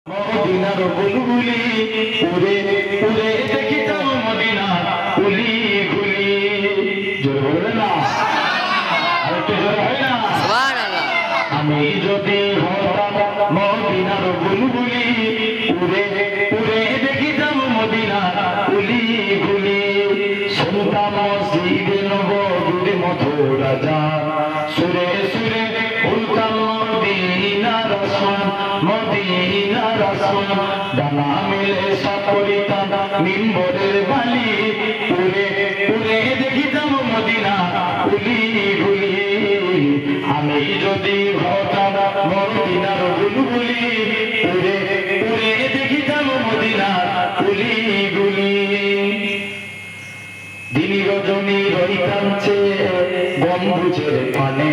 মদিনার বুলবুলি উড়ে উড়ে দেখিতাম মদিনা উলি গুলি। জোরে বলবে না, আরেকটু জোরে হয় না? আমি যদি হতাম মদিনার বুলবুলি উড়ে উড়ে দেখিতাম মদিনা উলি গুলি। শুনতাম মসজিদে নববীর মধুর আযান, সুরে সুরে বলতাম মদিনার আসমান মদিনার আসমান। ডানা মেলে সাপরিতাম মিম্বরের বালি উড়ে উড়ে দেখিতাম মদিনা উলি গুলি। আমি যদি হতাম মদিনার বুলবুলি উড়ে উড়ে দেখিতাম মদিনা উলি গুলি। দিনী রজনী রহিতাম চেয়ে গম্বুজের পানে,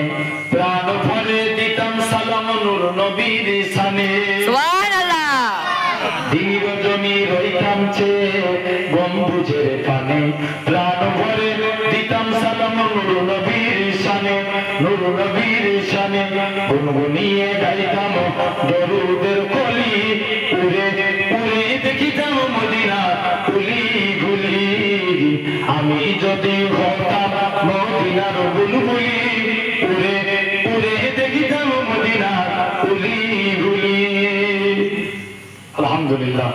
প্রাণ ভরে দিতাম সালাম নূর নবীর শানে। সুবহানাল্লাহ। দিনী রজনী রহিতাম চেয়ে গম্বুজের পানে, প্রাণ ভরে দিতাম সালাম নূর নবীর শানে নূর নবীর শানে। গুনগুনিয়ে গাইতাম দরুদের কলি উড়ে উড়ে দেখিতাম মদিনা উলি গুলি। আমি যদি হতাম মদিনার বুলবুলি উড়ে উড়ে দেখিতাম মদিনা উলি গুলি। আলহামদুলিল্লাহ।